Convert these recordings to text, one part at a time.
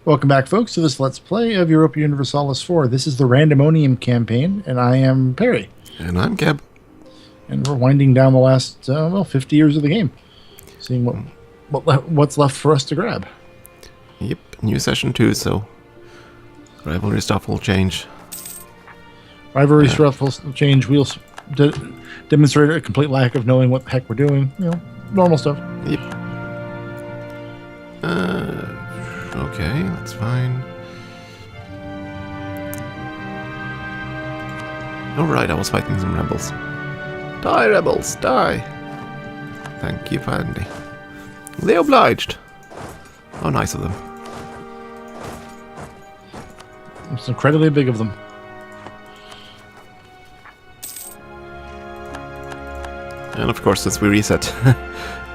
Welcome back, folks, to this Let's Play of Europa Universalis 4. This is the Randemonium campaign, and I am Peri. And I'm Keb. And we're winding down the last, 50 years of the game. Seeing what's left for us to grab. Yep, new session 2, so rivalry stuff will change. Rivalry stuff will change. We'll demonstrate a complete lack of knowing what the heck we're doing. You know, normal stuff. Yep. Okay, that's fine. Alright, I was fighting some rebels. Die, rebels, die! Thank you kindly. They obliged. How nice of them. It's incredibly big of them. And of course, since we reset,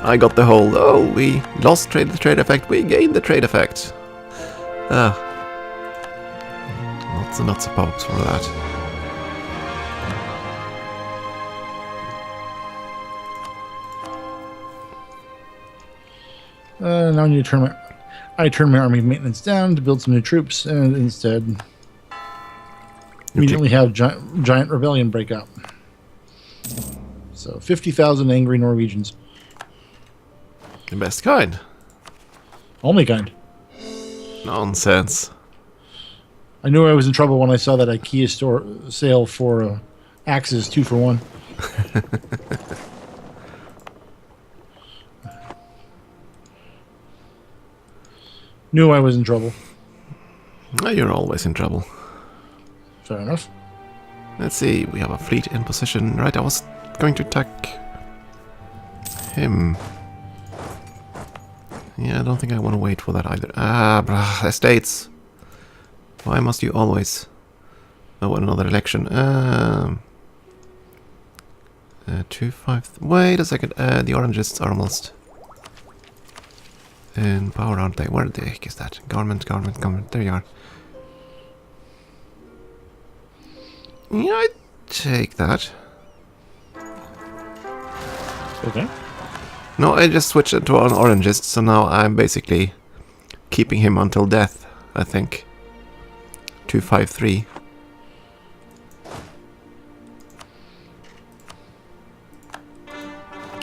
I got the whole, oh, we lost the trade effect, we gained the trade effect. Lots and lots of pops for that. Now I turn my army maintenance down to build some new troops, and instead immediately have giant rebellion break out. So 50,000 angry Norwegians. The best kind. Only kind. Nonsense. I knew I was in trouble when I saw that IKEA store sale for axes 2 for 1. Knew I was in trouble. You're always in trouble. Fair enough. Let's see, we have a fleet in position. Right, I was going to attack him. Yeah, I don't think I want to wait for that either. Bruh, estates. Why must you always... Oh, another election. 2-5... Wait a second, the orangists are almost... in power, aren't they? Where the heck is that? Government. There you are. Yeah, I take that. Okay. No, I just switched it to an orangist, so now I'm basically keeping him until death, I think. 2-5-3.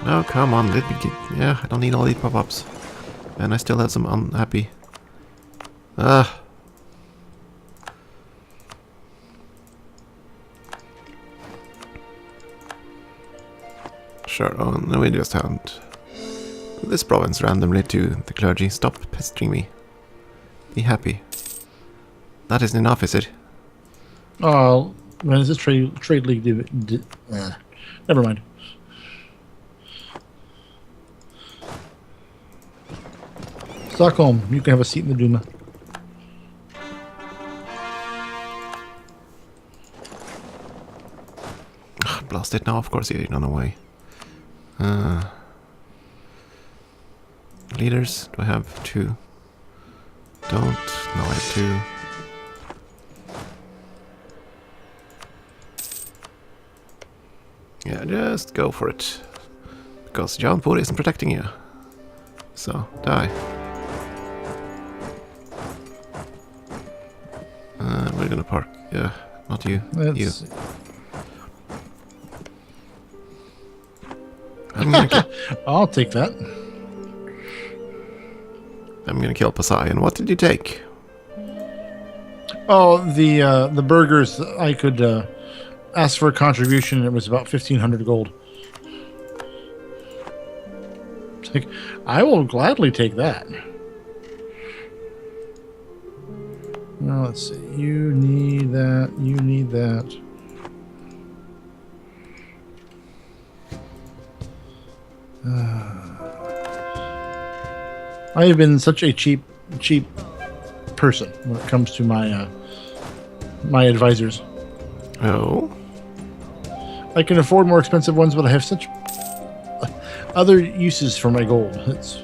Oh, come on, let me get... Yeah, I don't need all these pop-ups. And I still have some unhappy... Sure, oh, no, we just hand this province randomly to the clergy. Stop pestering me. Be happy. That isn't enough, is it? Oh, when is this trade league? Never mind. Stockholm, you can have a seat in the Duma. Blast it now, of course you run away. Leaders, do I have 2? Don't. No, I have 2. Yeah, just go for it. Because Jaunpur isn't protecting you. So, die. We're gonna park. Yeah, not you. You. I'll take that. I'm gonna kill Pasai. And what did you take? Oh, the burgers. I could ask for a contribution, and it was about 1,500 gold. It's like, I will gladly take that. Now let's see. You need that. You need that. I have been such a cheap person when it comes to my my advisors. Oh? I can afford more expensive ones, but I have such other uses for my gold. It's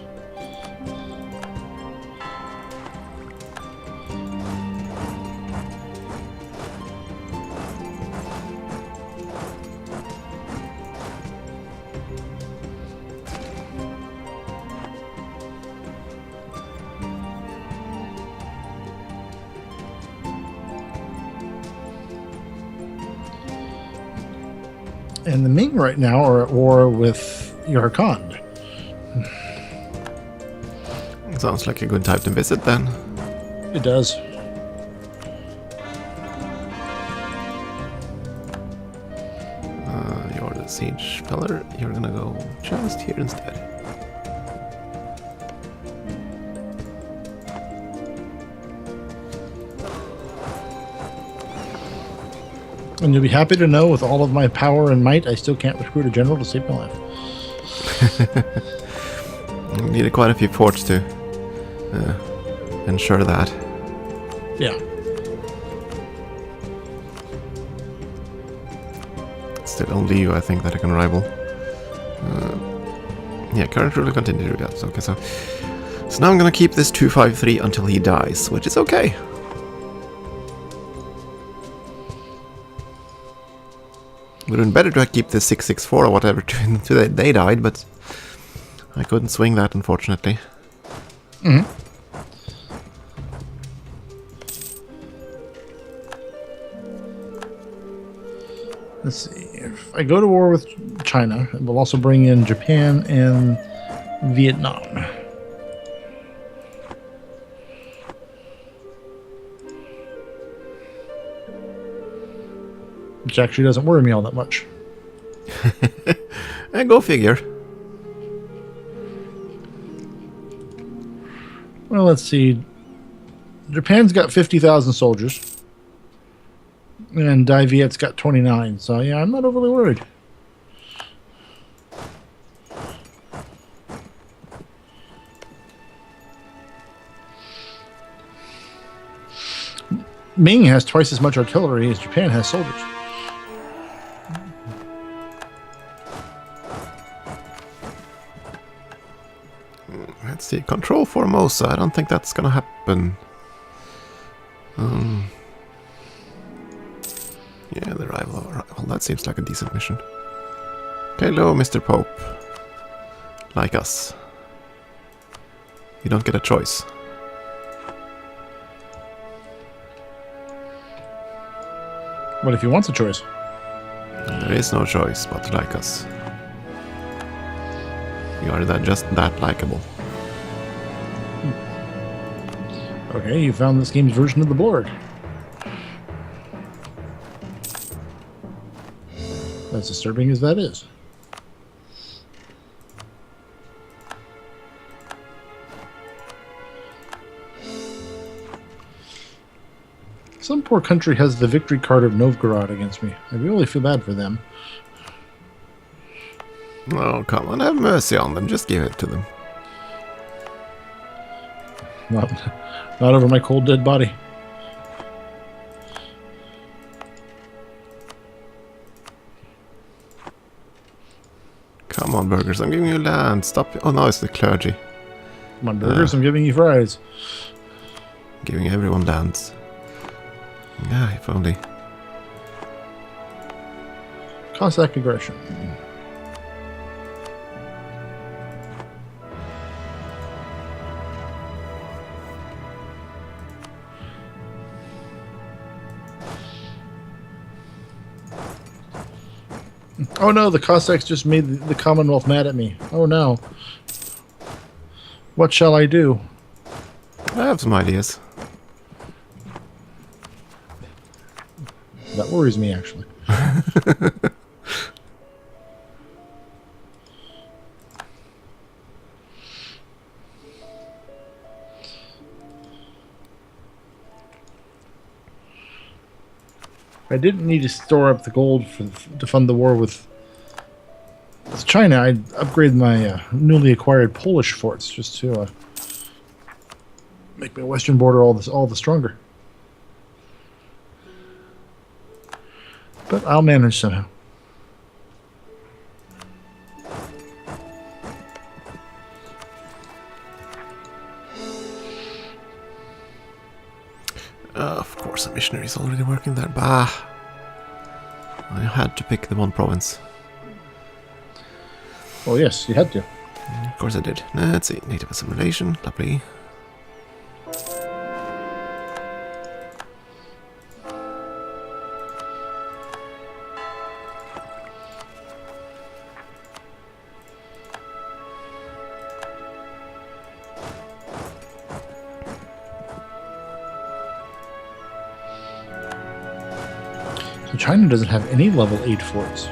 and the Ming right now are at war with Yarkand. Sounds like a good time to visit then. It does. You're the siege feller. You're gonna go just here instead. And you'll be happy to know, with all of my power and might, I still can't recruit a general to save my life. You needed quite a few forts to ensure that. Yeah. Still only you, I think, that I can rival. Yeah, current ruler continue to do that. Okay, so now I'm gonna keep this 253 until he dies, which is okay. Would have been better to keep this 664 or whatever until they died, but I couldn't swing that, unfortunately. Mm-hmm. Let's see. If I go to war with China, it will also bring in Japan and Vietnam. Which actually doesn't worry me all that much. Go figure. Well, let's see. Japan's got 50,000 soldiers. And Viet's got 29. So, yeah, I'm not overly worried. Ming has twice as much artillery as Japan has soldiers. Let's see. Control Formosa. I don't think that's gonna happen. Yeah, the rival. Well, that seems like a decent mission. Hello, Mr. Pope. Like us. You don't get a choice. What if he wants a choice? There is no choice but to like us. You are just that likable. Okay, you found this game's version of the Blorg. As disturbing as that is. Some poor country has the victory card of Novgorod against me. I really feel bad for them. Oh, come on, have mercy on them. Just give it to them. Not over my cold, dead body. Come on, burgers. I'm giving you land. Stop. Oh, no, it's the clergy. Come on, burgers. I'm giving you fries. Giving everyone lands. Yeah, if only. Cossack aggression. Oh no, the Cossacks just made the Commonwealth mad at me. Oh no. What shall I do? I have some ideas. That worries me, actually. I didn't need to store up the gold to fund the war with China. I'd upgrade my newly acquired Polish forts just to make my western border all the stronger. But I'll manage somehow. Of course, a missionary is already working there. Bah! I had to pick the one province. Oh yes, you had to. Of course I did. Let's see. Native assimilation. Lovely. China doesn't have any level 8 forts.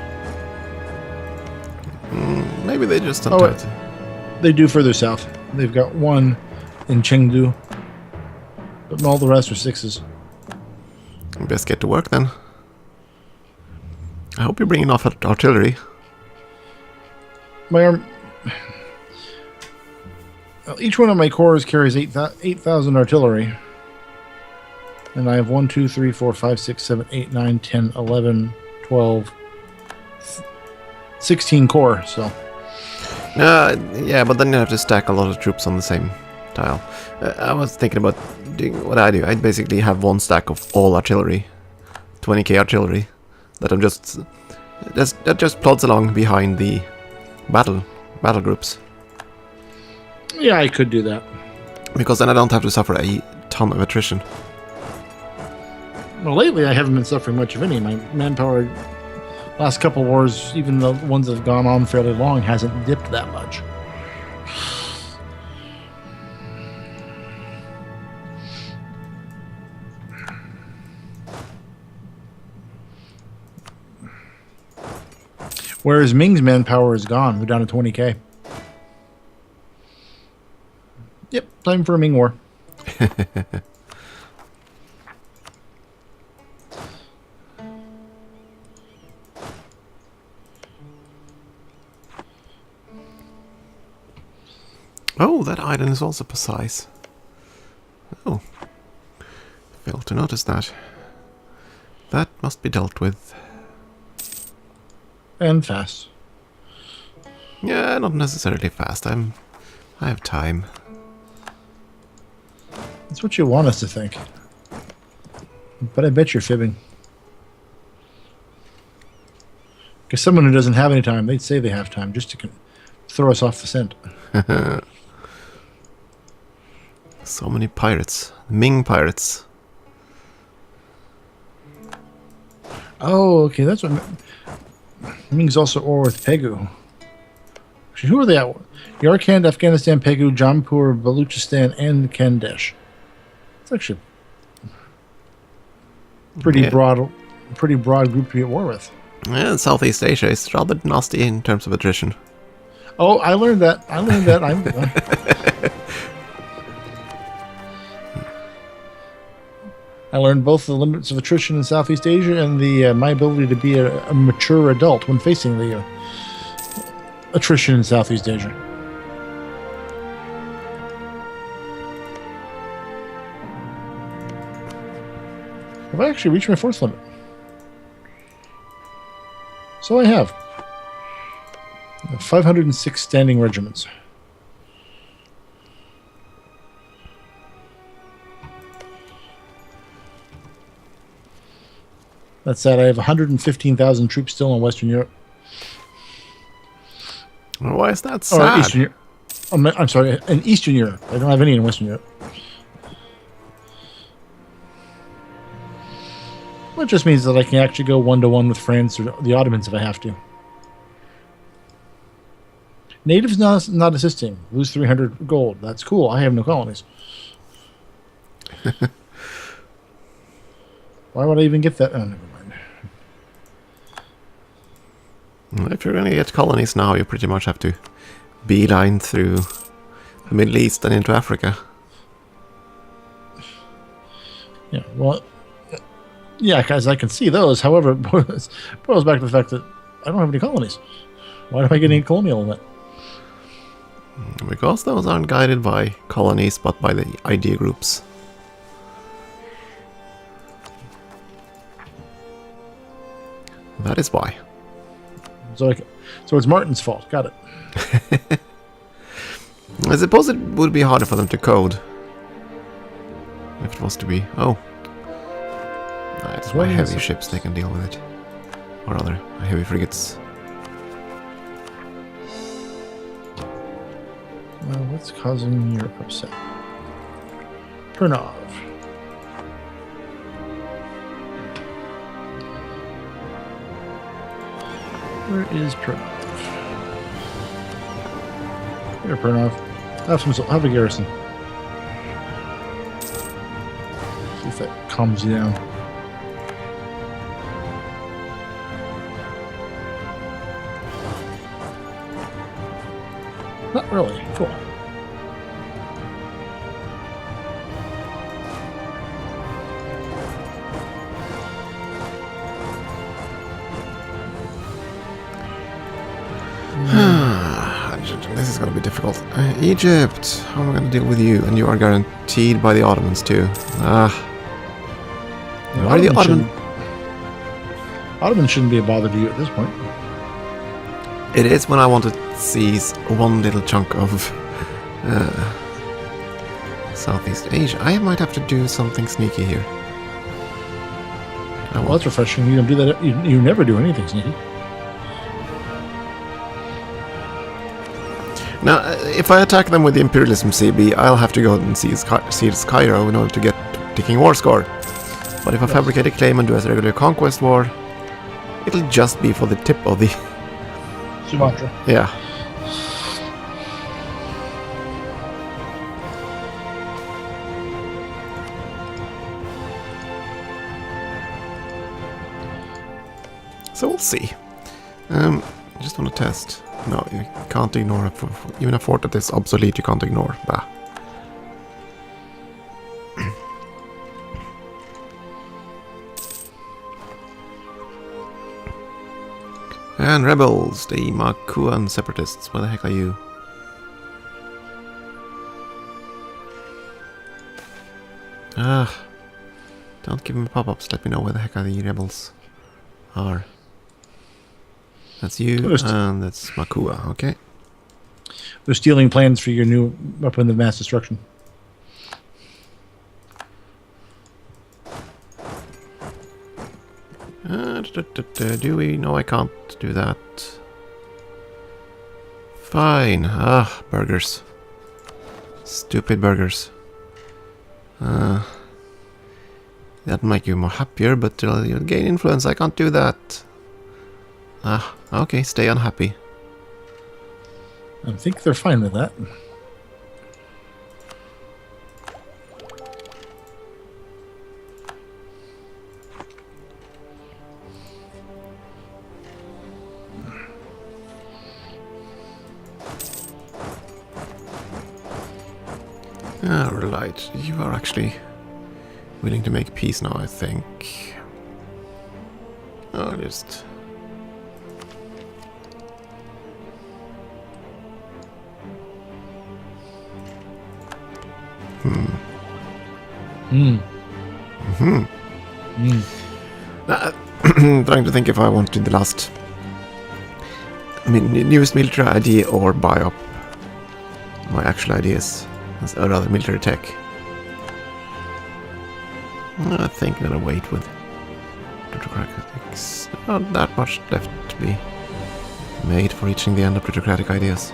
Maybe they just don't Oh, have to. they do further south. They've got one in Chengdu, but all the rest are 6s. Best get to work then. I hope you're bringing off artillery. My arm. Well, each one of my corps carries 8,000 artillery. And I have 1, 2, 3, 4, 5, 6, 7, 8, 9, 10, 11, 12, 16 corps, so. Yeah, but then you have to stack a lot of troops on the same tile. I was thinking about doing what I do. I'd basically have one stack of all artillery, 20k artillery, that I'm that just plods along behind the battle groups. Yeah, I could do that. Because then I don't have to suffer a ton of attrition. Well, lately I haven't been suffering much of any. My manpower, last couple wars, even the ones that have gone on fairly long, hasn't dipped that much. Whereas Ming's manpower is gone. We're down to 20k. Yep, time for a Ming War. Oh, that island is also precise. Oh. Failed to notice that. That must be dealt with. And fast. Yeah, not necessarily fast. I have time. That's what you want us to think. But I bet you're fibbing. Because someone who doesn't have any time, they'd say they have time just to throw us off the scent. So many pirates. Ming pirates. Oh, okay, that's what... Ming's also war with Pegu. Actually, who are they at? Yarkand, Afghanistan, Pegu, Jampur, Baluchistan, and Kandesh. It's actually pretty broad group to be at war with. Yeah, Southeast Asia is rather nasty in terms of attrition. Oh, I learned that. I learned both the limits of attrition in Southeast Asia and the my ability to be a mature adult when facing the attrition in Southeast Asia. Have I actually reached my force limit? So I have. 506 standing regiments. That said, I have 115,000 troops still in Western Europe. Why is that sad? Or Eastern Europe. I'm sorry, in Eastern Europe. I don't have any in Western Europe. Well, it just means that I can actually go 1-to-1 with France or the Ottomans if I have to. Natives not assisting. Lose 300 gold. That's cool. I have no colonies. Why would I even get that? Oh, never mind. If you're going to get colonies now, you pretty much have to beeline through the Middle East and into Africa. Yeah, well, yeah, guys, I can see those. However, it boils back to the fact that I don't have any colonies. Why am I getting a colonial in that? Because those aren't guided by colonies, but by the idea groups. That is why. So it's Martin's fault. Got it. I suppose it would be harder for them to code. If it was to be... Oh. It's my heavy ships, they can deal with it. Or rather, heavy frigates. Well, what's causing your upset? Pernov. Where is Pernov? Here, Pernov. Have a garrison. See if that calms you down. Not really. Cool. This is going to be difficult. Egypt, how am I going to deal with you? And you are guaranteed by the Ottomans too. Why are the Ottomans? Ottomans shouldn't be a bother to you at this point. It is when I want to seize one little chunk of Southeast Asia. I might have to do something sneaky here. Well, that's refreshing. You don't do that. You never do anything sneaky. Now, if I attack them with the Imperialism CB, I'll have to go and seize Cairo in order to get ticking war score. But if I fabricate a claim and do as a regular conquest war, it'll just be for the tip of the... Sumatra. Yeah. So we'll see. I just want to test. No, you can't ignore it. Even a fort that is obsolete, you can't ignore. Bah. And rebels, the Makuan separatists. Where the heck are you? Don't give me pop-ups. Let me know where the heck are the rebels are. That's you, and that's Makua, okay. They're stealing plans for your new weapon of mass destruction. Do we? No, I can't do that. Fine. Burgers. Stupid burgers. That'll make you more happier, but you'll gain influence. I can't do that. Okay, stay unhappy. I think they're fine with that. Alright, you are actually willing to make peace now, I think. I'll just... Trying to think if I wanted the last... newest military idea or buy up my actual ideas. Or rather, military tech. I think I'm gonna wait with plutocratics. Not that much left to be made for reaching the end of plutocratic ideas.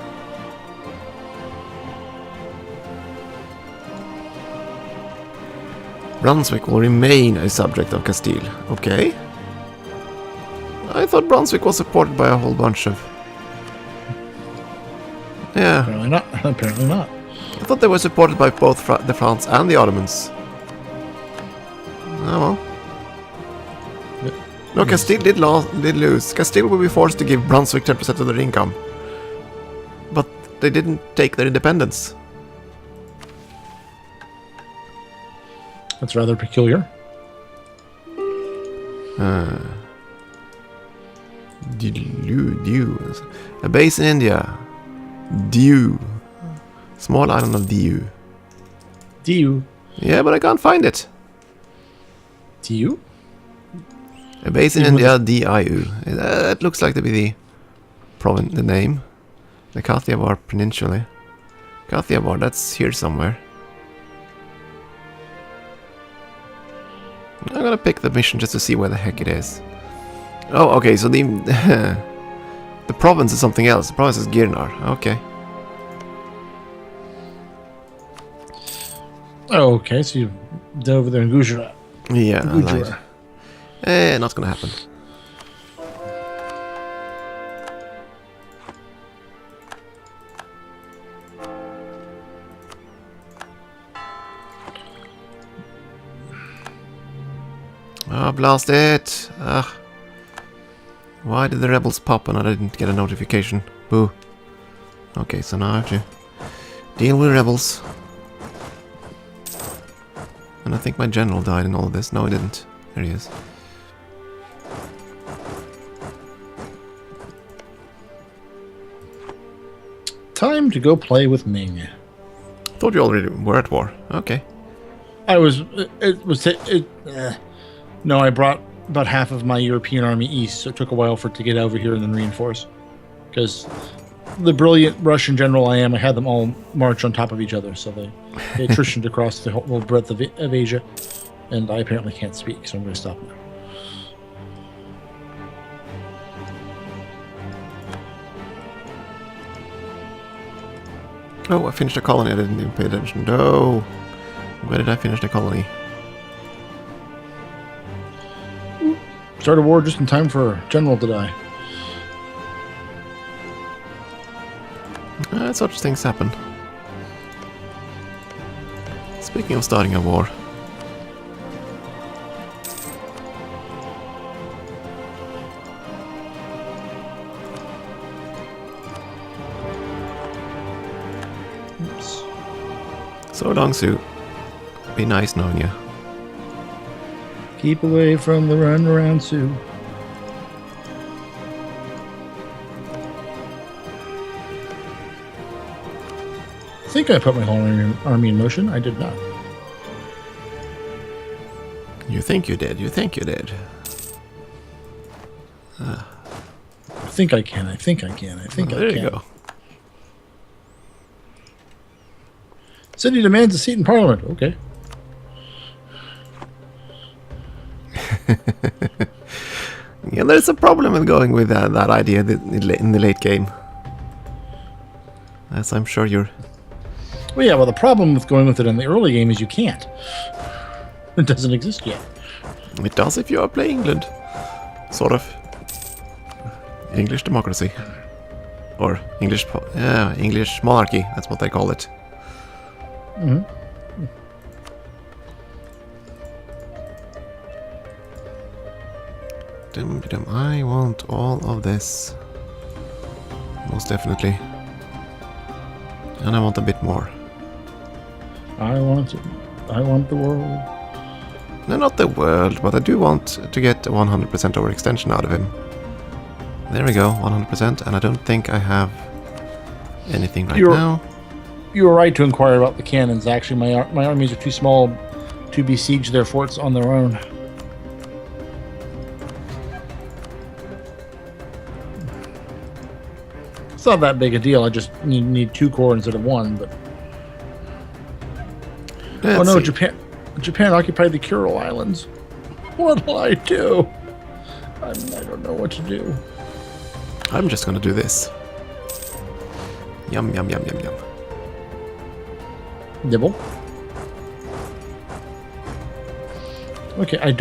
Brunswick will remain a subject of Castile. Okay. I thought Brunswick was supported by a whole bunch of... Yeah. Apparently not. Apparently not. I thought they were supported by both the France and the Ottomans. Oh well. No, Castile did lose. Castile will be forced to give Brunswick 10% of their income. But they didn't take their independence. That's rather peculiar. A base in India. Diu. Small island of Diu. Diu. Yeah, but I can't find it. Diu? A base in India, Diu. That looks like to be the province, the name. The Kathiawar Peninsula. Kathiawar, that's here somewhere. I'm gonna pick the mission just to see where the heck it is. Oh, okay, so the the province is something else. The province is Girnar. Okay. Oh, okay, so you're over there in Gujarat. Yeah, right. Not gonna happen. Oh, blast it! Ugh. Why did the rebels pop and I didn't get a notification? Boo. Okay, so now I have to deal with rebels. And I think my general died in all of this. No, he didn't. There he is. Time to go play with Ming. Thought you already were at war. Okay. I was. No, I brought about half of my European army east, so it took a while for it to get over here and then reinforce. Because the brilliant Russian general I am, I had them all march on top of each other, so they attritioned across the whole breadth of Asia, and I apparently can't speak, so I'm going to stop now. Oh, I finished a colony. I didn't even pay attention. No. Where did I finish the colony? Started war just in time for a general to die. Such things happen. Speaking of starting a war. Oops. So long, Sue. Be nice knowing you. Keep away from the runaround Sioux. I think I put my whole army in motion. I did not. You think you did. You think you did. I think I can. I think I can. I think I can. There you go. City demands a seat in Parliament. Okay. Yeah, there's a problem with going with that idea in the late game. As I'm sure you're... Well, yeah, well, the problem with going with it in the early game is you can't. It doesn't exist yet. It does if you are playing England. Sort of. English democracy. Or English monarchy, that's what they call it. Mm-hmm. I want all of this. Most definitely. And I want a bit more. I want the world. No, not the world, but I do want to get 100% overextension out of him. There we go, 100%, and I don't think I have anything right now. You were right to inquire about the cannons. Actually, my armies are too small to besiege their forts on their own. It's not that big a deal. I just need 2 corps instead of 1. But oh no, Japan occupied the Kuril Islands. What'll I do? I don't know what to do. I'm just gonna do this. Yum, yum, yum, yum, yum. Nibble. Okay, I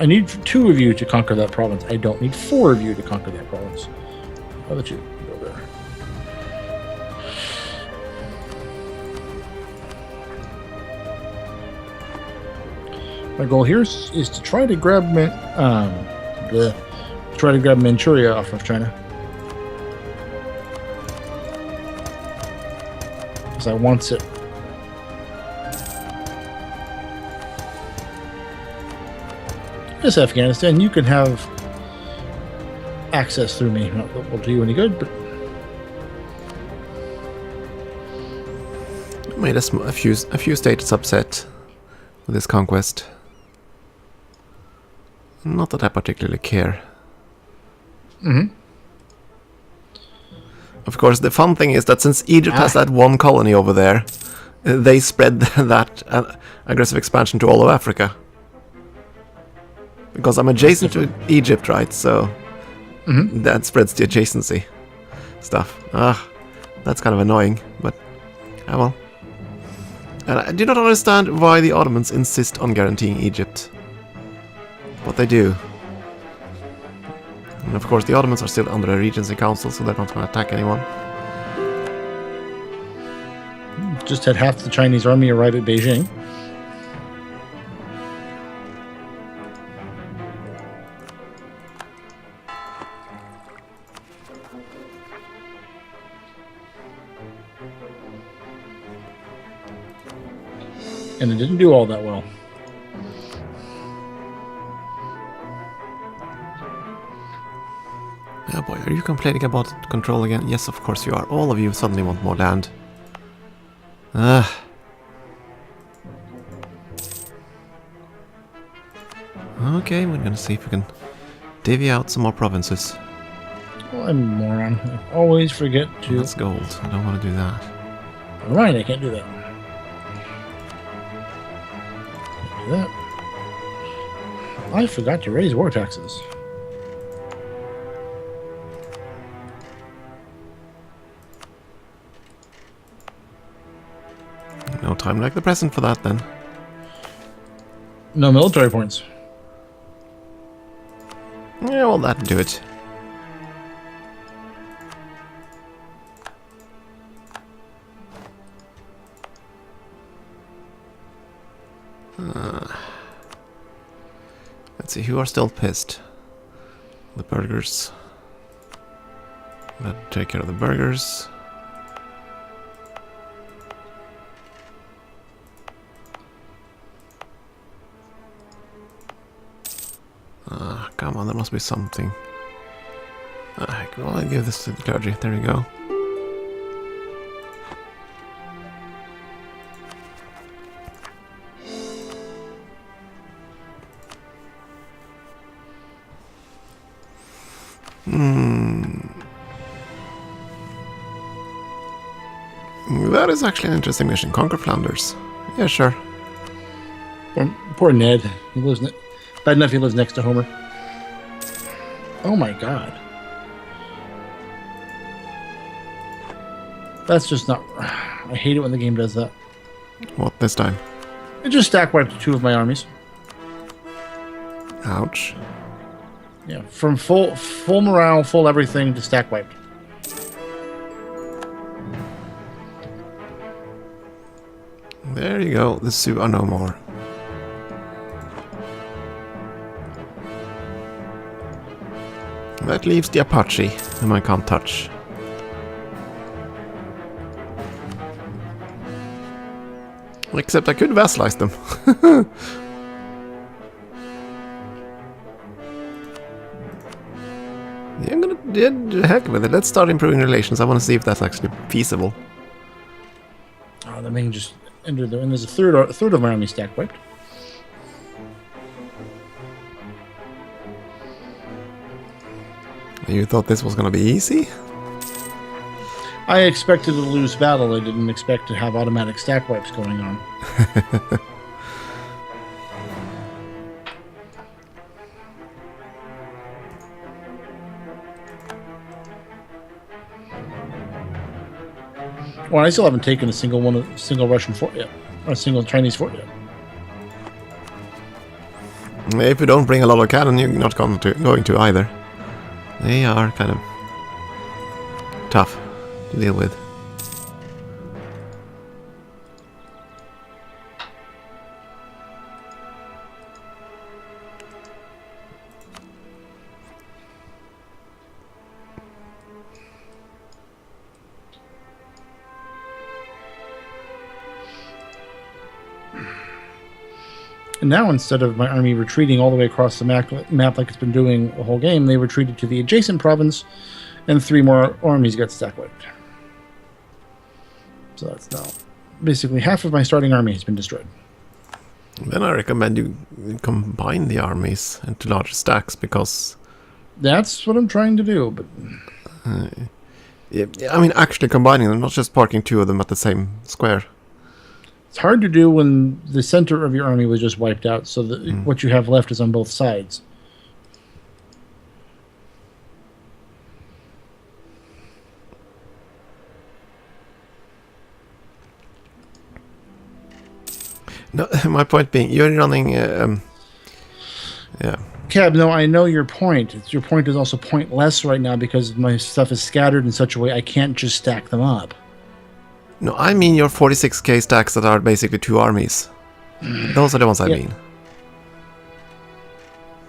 need 2 of you to conquer that province. I don't need 4 of you to conquer that province. How about you go there? My goal here is to try to grab Manchuria off of China. Because I want it. Yes, Afghanistan, you can have access through me. Not that will do you any good, but Made a few states upset with this conquest. Not that I particularly care. Mm-hmm. Of course, the fun thing is that since Egypt has that one colony over there, they spread that aggressive expansion to all of Africa. Because I'm adjacent to Egypt, right? So that spreads the adjacency stuff. That's kind of annoying, but well. And I do not understand why the Ottomans insist on guaranteeing Egypt. But they do. And of course the Ottomans are still under a Regency Council, so they're not going to attack anyone. Just had half the Chinese army arrive at Beijing. And it didn't do all that well. Oh boy, are you complaining about control again? Yes, of course you are. All of you suddenly want more land. Okay, we're gonna see if we can divvy out some more provinces. Well, I'm a moron. I always forget to... That's gold. I don't want to do that. Alright, I can't do that. Can't do that. I forgot to raise war taxes. No time like the present for that, then. No military points. Yeah, well, that'll do it. Let's see, who are still pissed? The burgers. Let's take care of the burgers. Come on, there must be something. Well, I'll give this to the clergy. There we go. That is actually an interesting mission. Conquer Flanders. Yeah, sure. Poor Ned. He lives... Bad enough he lives next to Homer. Oh my god. That's just not... I hate it when the game does that. What this time? It just stack wiped 2 of my armies. Ouch. Yeah, from full morale, full everything to stack wiped. There you go. The Sioux are no more. That leaves the Apache, whom I can't touch. Except I could vassalize them. Yeah, I'm gonna... Yeah, heck with it. Let's start improving relations. I want to see if that's actually feasible. Oh, the main just entered there, and there's a third of my army stack wiped. You thought this was gonna be easy? I expected to lose battle. I didn't expect to have automatic stack wipes going on. Well, I still haven't taken a single Russian fort yet, or a single Chinese fort yet. If you don't bring a lot of cannon, you're not going to either. They are kind of tough to deal with. And now, instead of my army retreating all the way across the map like it's been doing the whole game, they retreated to the adjacent province, and 3 more armies got stack wiped. So that's now basically half of my starting army has been destroyed. Then I recommend you combine the armies into larger stacks, because... That's what I'm trying to do, but... yeah, I mean, actually combining them, not just parking 2 of them at the same square. It's hard to do when the center of your army was just wiped out, so that what you have left is on both sides. No, my point being, you're running... yeah. Keb, no, I know your point. Your point is also pointless right now because my stuff is scattered in such a way I can't just stack them up. No, I mean your 46k stacks that are basically 2 armies. Those are the ones I mean.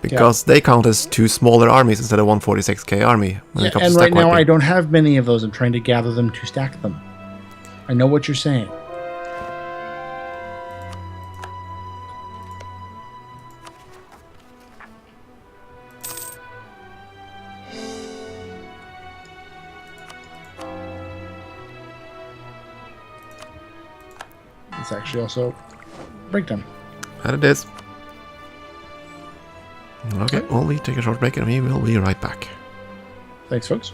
Because they count as 2 smaller armies instead of one 46k army. When it comes and to right now wiping. I don't have many of those. I'm trying to gather them to stack them. I know what you're saying. it's actually also break time. And it is. Okay, well, we take a short break and we will be right back. Thanks, folks.